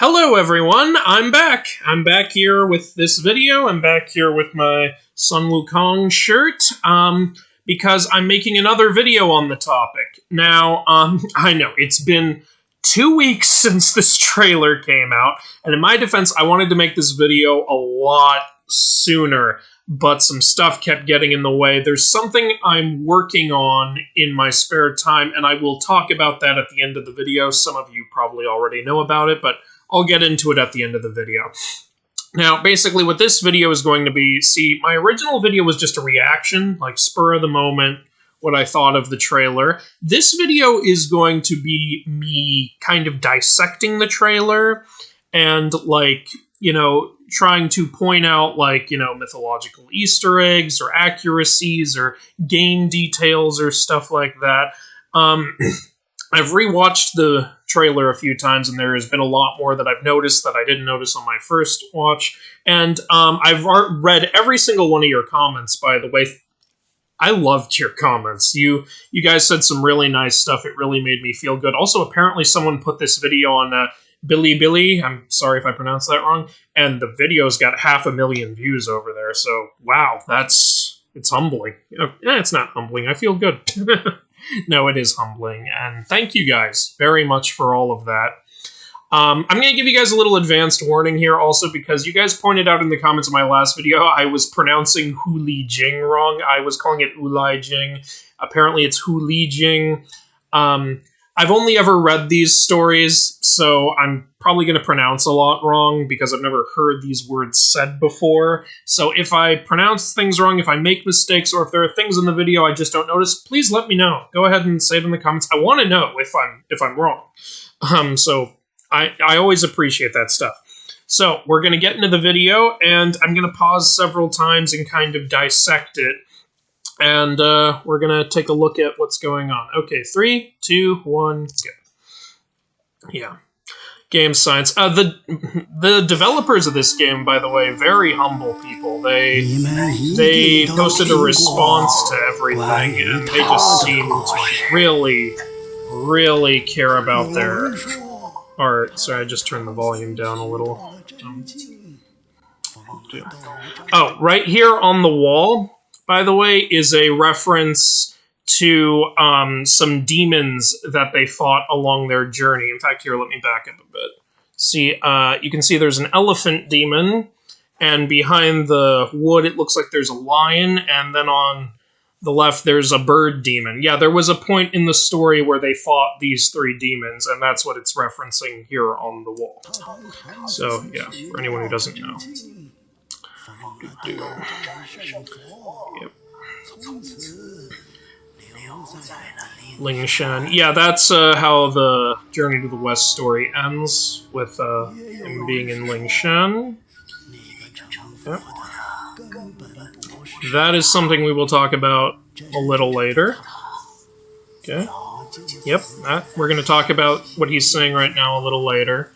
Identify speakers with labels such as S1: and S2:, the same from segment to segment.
S1: Hello everyone, I'm back. I'm back here with this video. I'm back here with my Sun Wukong shirt, because I'm making another video on the topic. Now, I know, it's been 2 weeks since this trailer came out, and in my defense, I wanted to make this video a lot sooner, but some stuff kept getting in the way. There's something I'm working on in my spare time, and I will talk about that at the end of the video. Some of you probably already know about it, but I'll get into it at the end of the video. Now, basically what this video is going to be, see, my original video was just a reaction, like spur of the moment, what I thought of the trailer. This video is going to be me kind of dissecting the trailer and, like, you know, trying to point out, like, you know, mythological Easter eggs or accuracies or game details or stuff like that. I've rewatched the trailer a few times, and there has been a lot more that I've noticed that I didn't notice on my first watch. And I've read every single one of your comments, by the way. I loved your comments. You guys said some really nice stuff. It really made me feel good. Also, apparently someone put this video on Billy. I'm sorry if I pronounced that wrong. And the video's got 500,000 views over there. So, wow, it's humbling. It's not humbling. I feel good. No, it is humbling, and thank you guys very much for all of that. I'm going to give you guys a little advanced warning here also, because you guys pointed out in the comments of my last video I was pronouncing Hu Li Jing wrong. I was calling it Ulai Jing. Apparently it's Hu Li Jing. I've only ever read these stories, so I'm probably going to pronounce a lot wrong because I've never heard these words said before. So if I pronounce things wrong, if I make mistakes, or if there are things in the video I just don't notice, please let me know. Go ahead and say it in the comments. I want to know if I'm wrong. So I always appreciate that stuff. So we're going to get into the video, and I'm going to pause several times and kind of dissect it. And we're going to take a look at what's going on. Okay, 3, 2, 1, go. Yeah. Game science. The developers of this game, by the way, very humble people. They posted a response to everything, and they just seem to really, really care about their art. Sorry, I just turned the volume down a little. Oh, right here on the wall, by the way, is a reference to some demons that they fought along their journey. In fact, here, let me back up a bit. See, you can see there's an elephant demon, and behind the wood it looks like there's a lion, and then on the left there's a bird demon. Yeah, there was a point in the story where they fought these 3 demons, and that's what it's referencing here on the wall. So, yeah, for anyone who doesn't know. Yep. Lingshan. Yeah, that's how the Journey to the West story ends, with him being in Lingshan. Yep. That is something we will talk about a little later. Okay. Yep, we're going to talk about what he's saying right now a little later.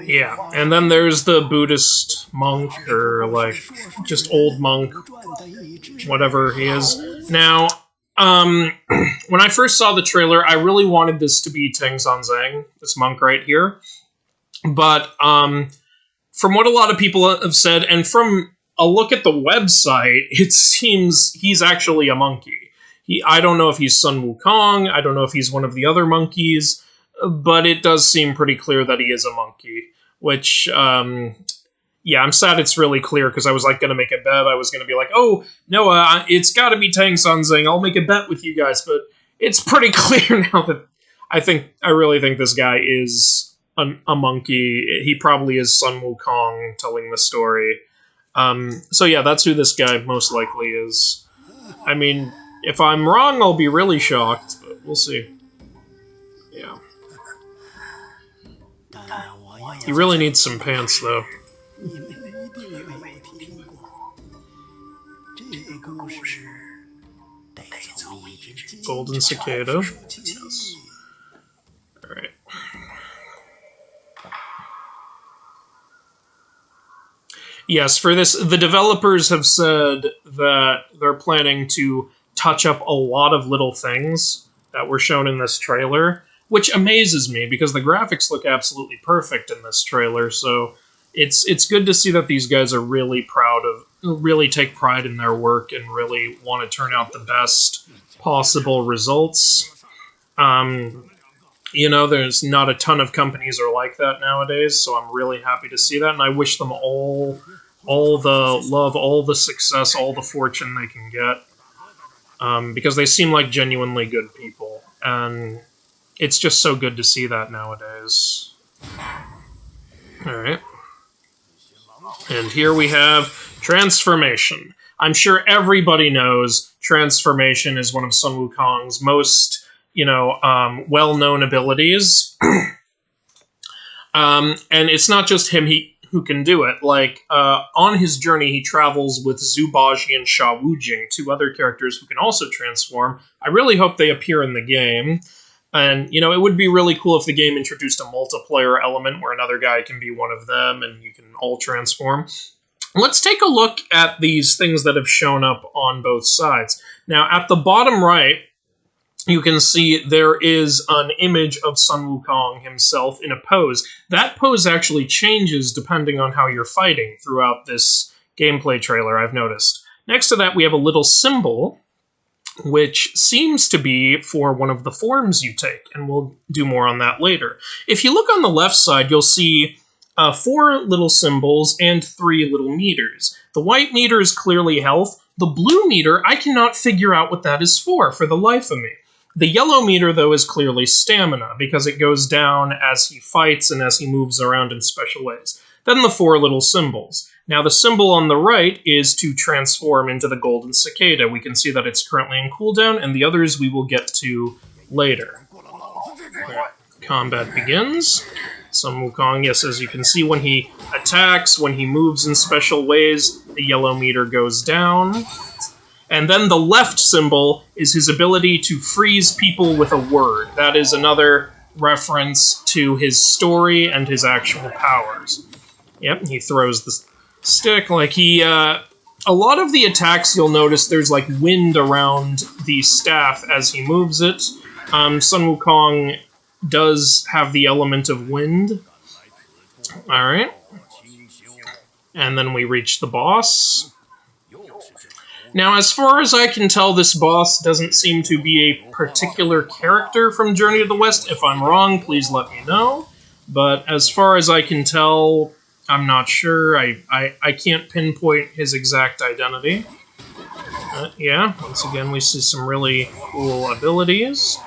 S1: Yeah, and then there's the Buddhist monk, or, like, just old monk, whatever he is. Now, when I first saw the trailer, I really wanted this to be Tang Sanzang, this monk right here. But, from what a lot of people have said, and from a look at the website, it seems he's actually a monkey. I don't know if he's Sun Wukong, I don't know if he's one of the other monkeys, but it does seem pretty clear that he is a monkey, which, yeah, I'm sad it's really clear, because I was, like, going to make a bet. I was going to be like, oh, no, it's got to be Tang Sanzang. I'll make a bet with you guys, but it's pretty clear now that I really think this guy is a monkey. He probably is Sun Wukong telling the story. So, yeah, that's who this guy most likely is. I mean, if I'm wrong, I'll be really shocked, but we'll see. Yeah. He really needs some pants, though. Golden cicada. Yes. Alright. Yes, for this, the developers have said that they're planning to touch up a lot of little things that were shown in this trailer, which amazes me because the graphics look absolutely perfect in this trailer. So it's good to see that these guys are really really take pride in their work and really want to turn out the best possible results. There's not a ton of companies are like that nowadays, so I'm really happy to see that, and I wish them all the love, all the success, all the fortune they can get, because they seem like genuinely good people, and it's just so good to see that nowadays. Alright. And here we have Transformation. I'm sure everybody knows Transformation is one of Sun Wukong's most, well-known abilities. And it's not just him who can do it. Like, on his journey, he travels with Zhu Baji and Sha Wujing, two other characters who can also transform. I really hope they appear in the game. And, it would be really cool if the game introduced a multiplayer element where another guy can be one of them and you can all transform. Let's take a look at these things that have shown up on both sides. Now, at the bottom right, you can see there is an image of Sun Wukong himself in a pose. That pose actually changes depending on how you're fighting throughout this gameplay trailer, I've noticed. Next to that, we have a little symbol, which seems to be for one of the forms you take, and we'll do more on that later. If you look on the left side, you'll see 4 little symbols and 3 little meters. The white meter is clearly health. The blue meter, I cannot figure out what that is for the life of me. The yellow meter, though, is clearly stamina, because it goes down as he fights and as he moves around in special ways. Then the 4 little symbols. Now, the symbol on the right is to transform into the golden cicada. We can see that it's currently in cooldown, and the others we will get to later. Right. Combat begins. Sun Wukong, yes, as you can see, when he attacks, when he moves in special ways, the yellow meter goes down. And then the left symbol is his ability to freeze people with a word. That is another reference to his story and his actual powers. Yep, he throws the stick like he... a lot of the attacks, you'll notice there's like wind around the staff as he moves it. Sun Wukong does have the element of wind. Alright. And then we reach the boss. Now, as far as I can tell, this boss doesn't seem to be a particular character from Journey to the West. If I'm wrong, please let me know. But as far as I can tell, I'm not sure. I can't pinpoint his exact identity. Yeah, once again, we see some really cool abilities.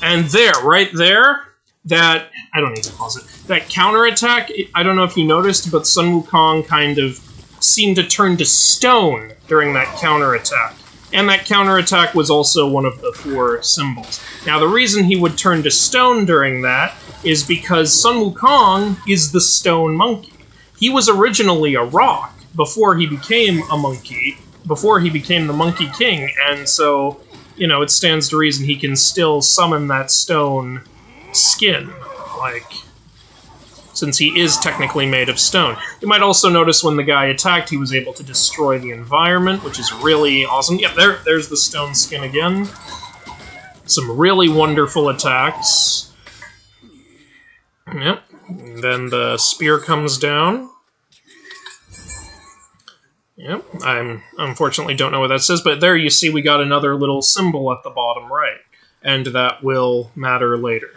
S1: And there, right there, that... I don't need to pause it. That counterattack, I don't know if you noticed, but Sun Wukong kind of seemed to turn to stone during that counterattack. And that counterattack was also one of the 4 symbols. Now, the reason he would turn to stone during that is because Sun Wukong is the stone monkey. He was originally a rock before he became a monkey, before he became the Monkey King, and so, it stands to reason he can still summon that stone skin, since he is technically made of stone. You might also notice when the guy attacked, he was able to destroy the environment, which is really awesome. Yep, there's the stone skin again. Some really wonderful attacks. Yep. And then the spear comes down. Yep. I unfortunately don't know what that says, but there you see we got another little symbol at the bottom right. And that will matter later.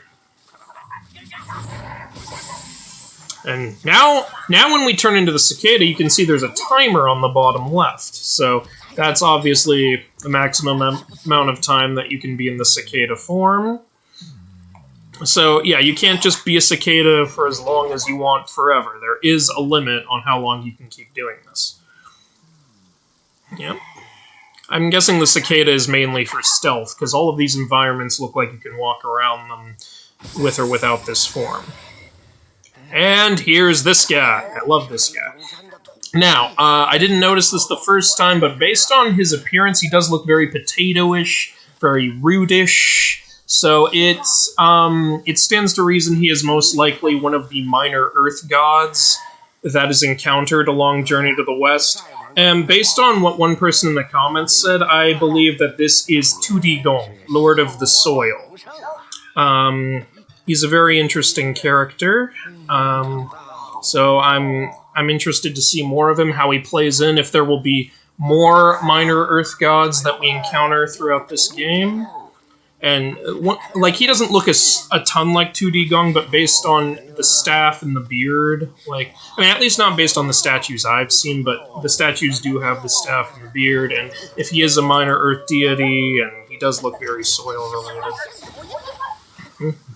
S1: And now when we turn into the cicada, you can see there's a timer on the bottom left. So that's obviously the maximum amount of time that you can be in the cicada form. So yeah, you can't just be a cicada for as long as you want forever. There is a limit on how long you can keep doing this. Yep. I'm guessing the cicada is mainly for stealth, because all of these environments look like you can walk around them with or without this form. And here's this guy. I love this guy. Now, I didn't notice this the first time, but based on his appearance, he does look very potato-ish, very rude-ish. So it stands to reason he is most likely one of the minor Earth gods that is encountered along Journey to the West. And based on what one person in the comments said, I believe that this is Gong, Lord of the Soil. He's a very interesting character. So I'm interested to see more of him, how he plays in, if there will be more minor Earth gods that we encounter throughout this game. And, like, he doesn't look a ton like 2D Gong, but based on the staff and the beard, like, I mean, at least not based on the statues I've seen, but the statues do have the staff and the beard, and if he is a minor Earth deity, and he does look very soil-related.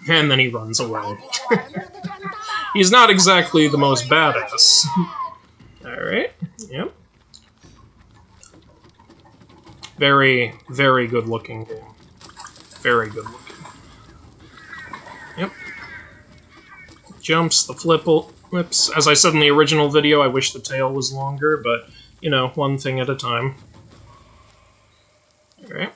S1: And then he runs away. He's not exactly the most badass. Alright, yep. Very, very good-looking game. Very good looking. Yep. Jumps, the flips. As I said in the original video, I wish the tail was longer, but, you know, one thing at a time. Alright.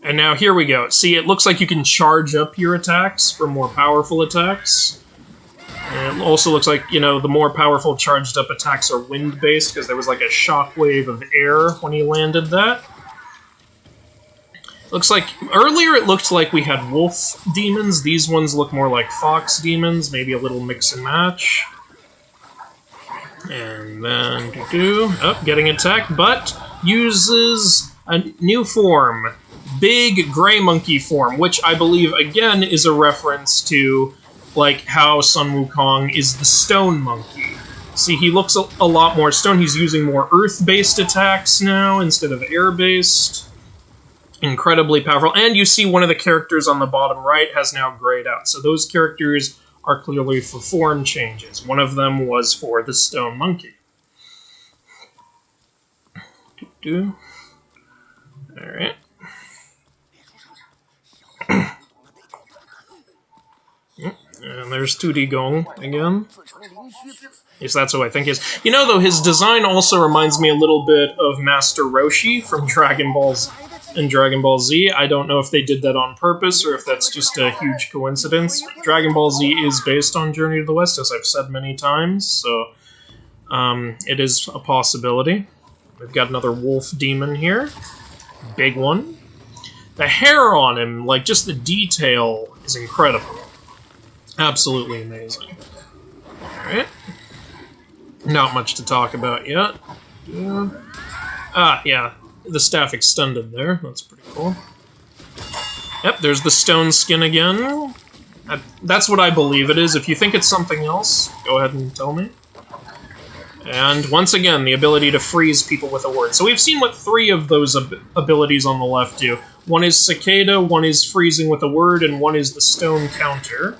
S1: And now here we go. See, it looks like you can charge up your attacks for more powerful attacks. And it also looks like, you know, the more powerful charged up attacks are wind-based, because there was like a shockwave of air when he landed that. Looks like, earlier it looked like we had wolf demons. These ones look more like fox demons, maybe a little mix and match. And then, getting attacked, but uses a new form. Big gray monkey form, which I believe, again, is a reference to, like, how Sun Wukong is the stone monkey. See, he looks a lot more stone. He's using more earth-based attacks now instead of air-based. Incredibly powerful. And you see one of the characters on the bottom right has now grayed out. So those characters are clearly for form changes. One of them was for the stone monkey. Alright. And there's 2D Gong again. Yes, that's who I think he is. You know, though, his design also reminds me a little bit of Master Roshi from Dragon Ball Z. I don't know if they did that on purpose or if that's just a huge coincidence. Dragon Ball Z is based on Journey to the West, as I've said many times, so it is a possibility. We've got another wolf demon here. Big one. The hair on him, like, just the detail is incredible. Absolutely amazing. Alright. Not much to talk about yet. Yeah. The staff extended there. That's pretty cool. Yep, there's the stone skin again. That's what I believe it is. If you think it's something else, go ahead and tell me. And once again, the ability to freeze people with a word. So we've seen what 3 of those abilities on the left do. One is Cicada, one is freezing with a word, and one is the stone counter.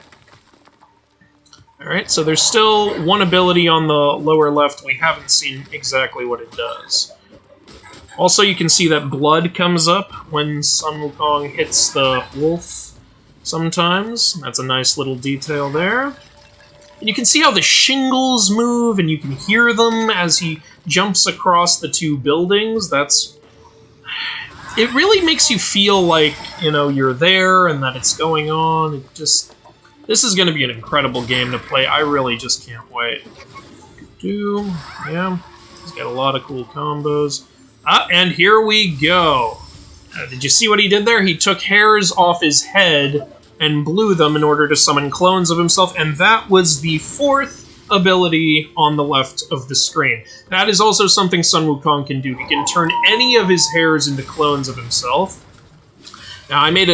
S1: Alright, so there's still one ability on the lower left. We haven't seen exactly what it does. Also, you can see that blood comes up when Sun Wukong hits the wolf sometimes. That's a nice little detail there. And you can see how the shingles move, and you can hear them as he jumps across the 2 buildings. It really makes you feel like, you know, you're there and that it's going on. This is going to be an incredible game to play. I really just can't wait. Yeah, he's got a lot of cool combos. And here we go. Did you see what he did there? He took hairs off his head and blew them in order to summon clones of himself, and that was the 4th ability on the left of the screen. That is also something Sun Wukong can do. He can turn any of his hairs into clones of himself. Now, I made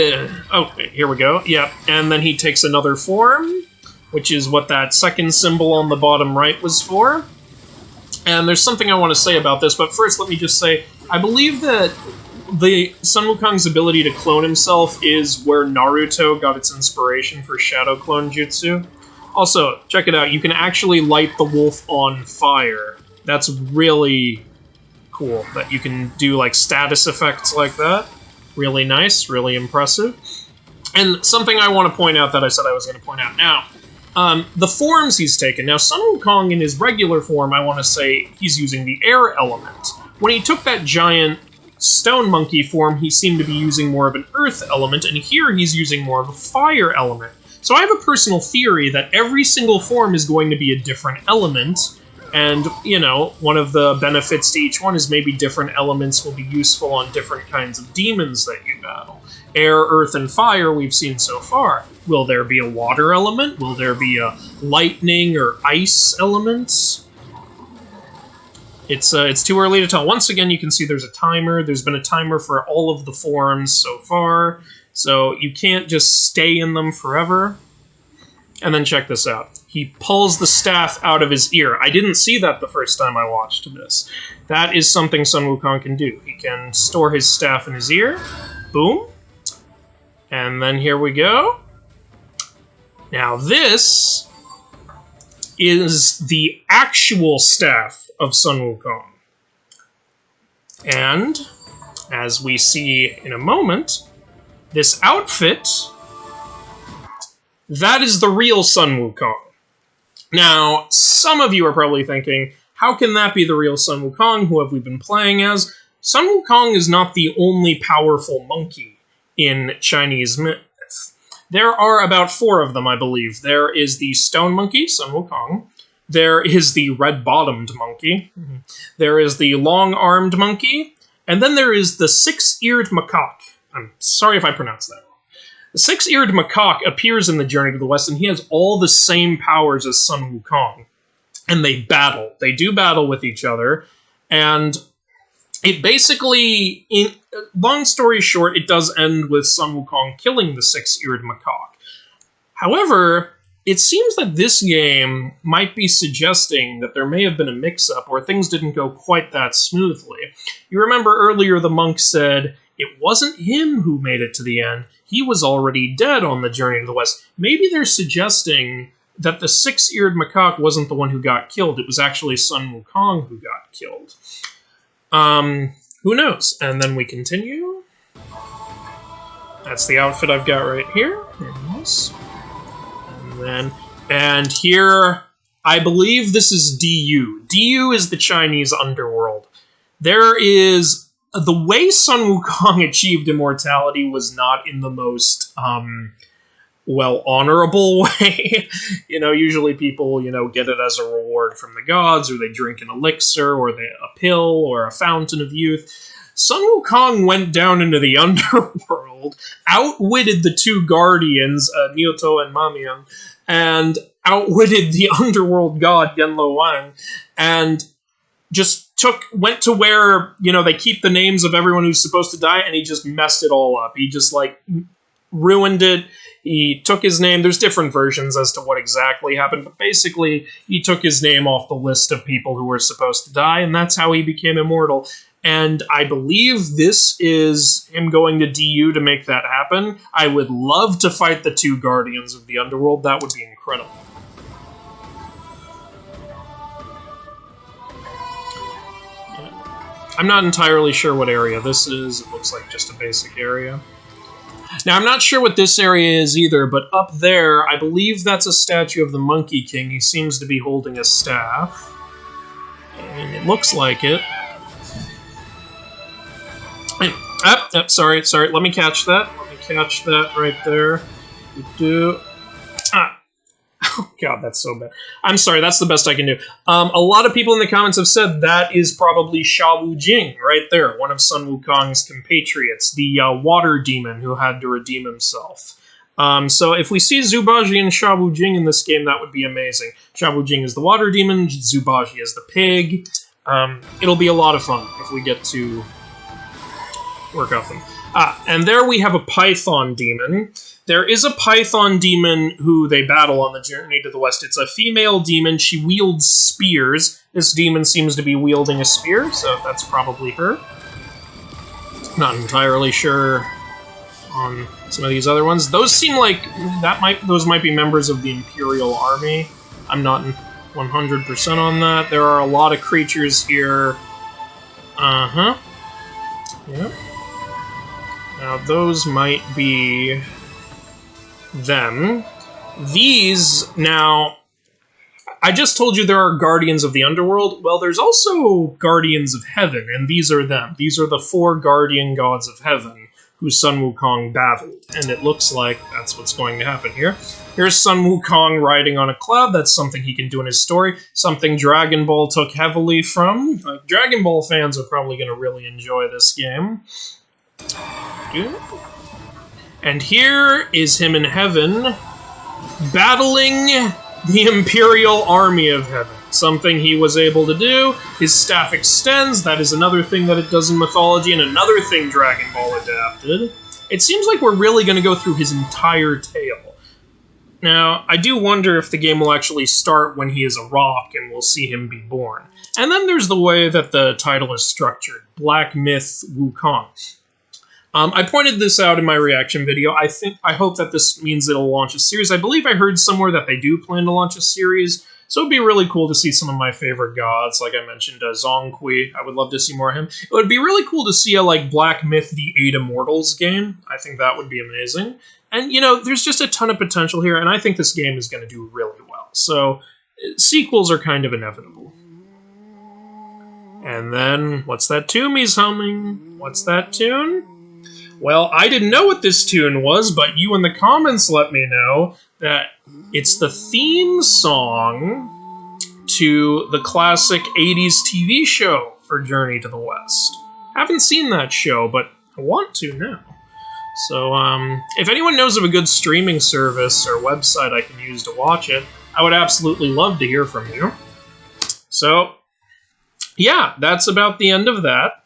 S1: oh, here we go. Yep, and then he takes another form, which is what that second symbol on the bottom right was for. And there's something I want to say about this, but first let me just say, I believe that the Sun Wukong's ability to clone himself is where Naruto got its inspiration for Shadow Clone Jutsu. Also, check it out, you can actually light the wolf on fire. That's really cool, that you can do, like, status effects like that. Really nice, really impressive. And something I want to point out that I said I was going to point out now. The forms he's taken. Now, Sun Wukong in his regular form, I want to say he's using the air element. When he took that giant stone monkey form, he seemed to be using more of an earth element, and here he's using more of a fire element. So I have a personal theory that every single form is going to be a different element, And, you know, one of the benefits to each one is maybe different elements will be useful on different kinds of demons that you battle. Air, earth, and fire we've seen so far. Will there be a water element? Will there be a lightning or ice element? It's too early to tell. Once again, you can see there's a timer. There's been a timer for all of the forms so far, so you can't just stay in them forever. And then check this out. He pulls the staff out of his ear. I didn't see that the first time I watched this. That is something Sun Wukong can do. He can store his staff in his ear. Boom. And then here we go. Now this is the actual staff of Sun Wukong. And, as we see in a moment, this outfit, that is the real Sun Wukong. Now, some of you are probably thinking, how can that be the real Sun Wukong? Who have we been playing as? Sun Wukong is not the only powerful monkey in Chinese myth. There are about 4 of them, I believe. There is the stone monkey, Sun Wukong. There is the red-bottomed monkey. There is the long-armed monkey. And then there is the 6-eared macaque. I'm sorry if I pronounced that wrong. The 6-eared macaque appears in the Journey to the West, and he has all the same powers as Sun Wukong. And they battle. They do battle with each other. And it basically, long story short, it does end with Sun Wukong killing the 6-eared macaque. However, it seems that this game might be suggesting that there may have been a mix-up or things didn't go quite that smoothly. You remember earlier the monk said it wasn't him who made it to the end. He was already dead on the Journey to the West. Maybe they're suggesting that the 6-eared macaque wasn't the one who got killed. It was actually Sun Wukong who got killed. Who knows? And then we continue. That's the outfit I've got right here. Yes. And here, I believe this is DU. DU is the Chinese underworld. There is... The way Sun Wukong achieved immortality was not in the most, well, honorable way. Usually people, get it as a reward from the gods, or they drink an elixir, or a pill, or a fountain of youth. Sun Wukong went down into the underworld, outwitted the 2 guardians, Nioto and Mamian, and outwitted the underworld god Genlo Wang, and just went to where, they keep the names of everyone who's supposed to die, and he just messed it all up. He just, ruined it. He took his name. There's different versions as to what exactly happened, but basically, he took his name off the list of people who were supposed to die, and that's how he became immortal. And I believe this is him going to DU to make that happen. I would love to fight the 2 Guardians of the Underworld. That would be incredible. I'm not entirely sure what area this is. It looks like just a basic area. Now, I'm not sure what this area is either, but up there, I believe that's a statue of the Monkey King. He seems to be holding a staff. And it looks like it. Sorry. Let me catch that. Let me catch that right there. Oh, God, that's so bad. I'm sorry, that's the best I can do. A lot of people in the comments have said that is probably Sha Wu Jing right there, one of Sun Wukong's compatriots, the water demon who had to redeem himself. So if we see Zubaji and Sha Wu Jing in this game, that would be amazing. Sha Wu Jing is the water demon, Zubaji is the pig. It'll be a lot of fun if we get to work off them. And there we have a python demon. There is a python demon who they battle on the Journey to the West. It's a female demon. She wields spears. This demon seems to be wielding a spear, so that's probably her. Not entirely sure on some of these other ones. Those seem like those might be members of the Imperial Army. I'm not 100% on that. There are a lot of creatures here. Yep. Now those might be them. These, now, I just told you there are Guardians of the Underworld. Well, there's also Guardians of Heaven, and these are them. These are the 4 guardian gods of heaven who Sun Wukong battled. And it looks like that's what's going to happen here. Here's Sun Wukong riding on a cloud. That's something he can do in his story. Something Dragon Ball took heavily from. Like, Dragon Ball fans are probably going to really enjoy this game. And here is him in heaven, battling the Imperial Army of Heaven. Something he was able to do. His staff extends. That is another thing that it does in Mythology, and another thing Dragon Ball adapted. It seems like we're really going to go through his entire tale. Now, I do wonder if the game will actually start when he is a rock and we'll see him be born. And then there's the way that the title is structured. Black Myth Wukong. I pointed this out in my reaction video. I hope that this means it'll launch a series. I believe I heard somewhere that they do plan to launch a series, so it'd be really cool to see some of my favorite gods. Like I mentioned, Zongqi. I would love to see more of him. It would be really cool to see a Black Myth The Eight Immortals game. I think that would be amazing. And, there's just a ton of potential here, and I think this game is going to do really well. So, sequels are kind of inevitable. And then, what's that tune he's humming? What's that tune? Well, I didn't know what this tune was, but you in the comments let me know that it's the theme song to the classic 80s TV show for Journey to the West. Haven't seen that show, but I want to now. So, if anyone knows of a good streaming service or website I can use to watch it, I would absolutely love to hear from you. So, yeah, that's about the end of that.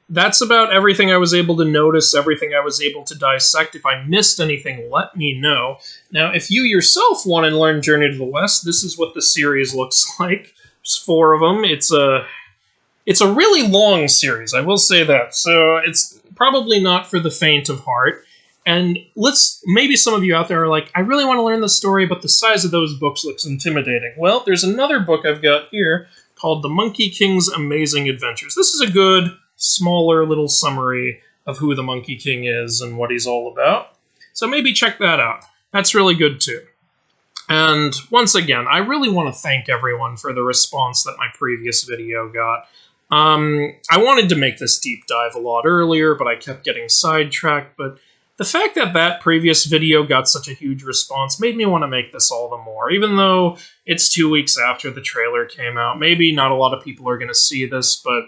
S1: That's about everything I was able to notice, everything I was able to dissect. If I missed anything, let me know. Now, if you yourself want to learn Journey to the West, this is what the series looks like. There's 4 of them. It's a really long series, I will say that. So it's probably not for the faint of heart. And maybe some of you out there are like, I really want to learn the story, but the size of those books looks intimidating. Well, there's another book I've got here called The Monkey King's Amazing Adventures. This is a good, smaller little summary of who the Monkey King is and what he's all about. So maybe check that out. That's really good too. And once again, I really want to thank everyone for the response that my previous video got. I wanted to make this deep dive a lot earlier, but I kept getting sidetracked. But the fact that that previous video got such a huge response made me want to make this all the more. Even though it's 2 weeks after the trailer came out, maybe not a lot of people are going to see this, but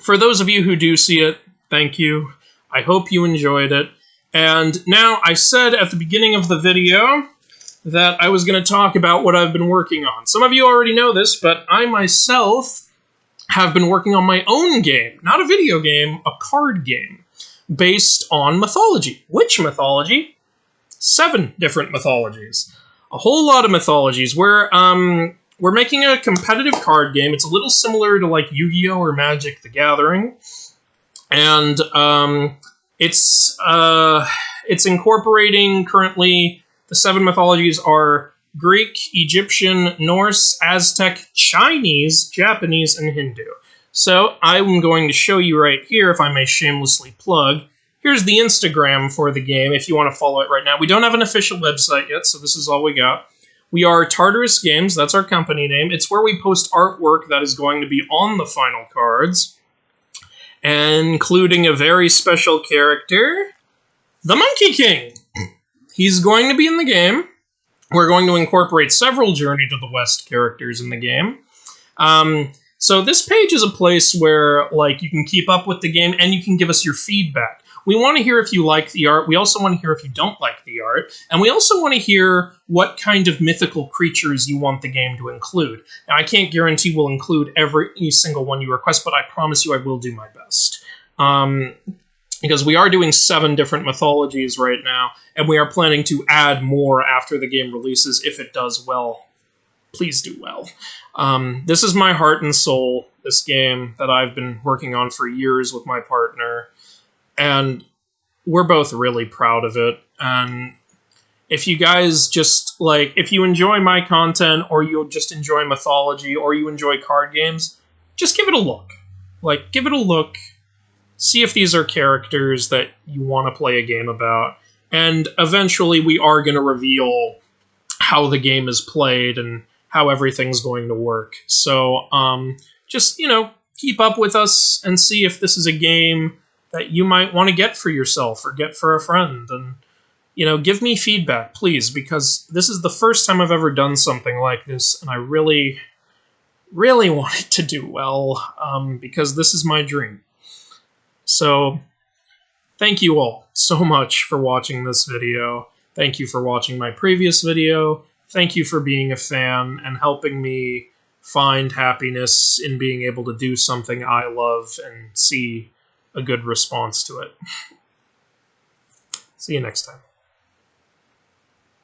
S1: for those of you who do see it, thank you. I hope you enjoyed it. And now, I said at the beginning of the video that I was going to talk about what I've been working on. Some of you already know this, but I myself have been working on my own game. Not a video game, a card game, based on mythology. Which mythology? 7 different mythologies. A whole lot of mythologies. We're making a competitive card game. It's a little similar to Yu-Gi-Oh! Or Magic the Gathering. And it's incorporating currently the 7 mythologies are Greek, Egyptian, Norse, Aztec, Chinese, Japanese, and Hindu. So I'm going to show you right here, if I may shamelessly plug. Here's the Instagram for the game if you want to follow it right now. We don't have an official website yet, so this is all we got. We are Tartarus Games, that's our company name. It's where we post artwork that is going to be on the final cards, including a very special character, the Monkey King. He's going to be in the game. We're going to incorporate several Journey to the West characters in the game. So this page is a place where you can keep up with the game and you can give us your feedback. We want to hear if you like the art. We also want to hear if you don't like the art. And we also want to hear what kind of mythical creatures you want the game to include. Now, I can't guarantee we'll include every single one you request, but I promise you I will do my best. Because we are doing 7 different mythologies right now, and we are planning to add more after the game releases if it does well. Please do well. This is my heart and soul, this game that I've been working on for years with my partner. And we're both really proud of it. And if you guys just, if you enjoy my content, or you just enjoy mythology, or you enjoy card games, just give it a look. Give it a look. See if these are characters that you want to play a game about. And eventually we are going to reveal how the game is played and how everything's going to work. So, just, keep up with us and see if this is a game that you might want to get for yourself or get for a friend. And, you know, give me feedback, please, because this is the first time I've ever done something like this, and I really, really want it to do well, because this is my dream. So, thank you all so much for watching this video. Thank you for watching my previous video. Thank you for being a fan and helping me find happiness in being able to do something I love and see a good response to it. See you next time.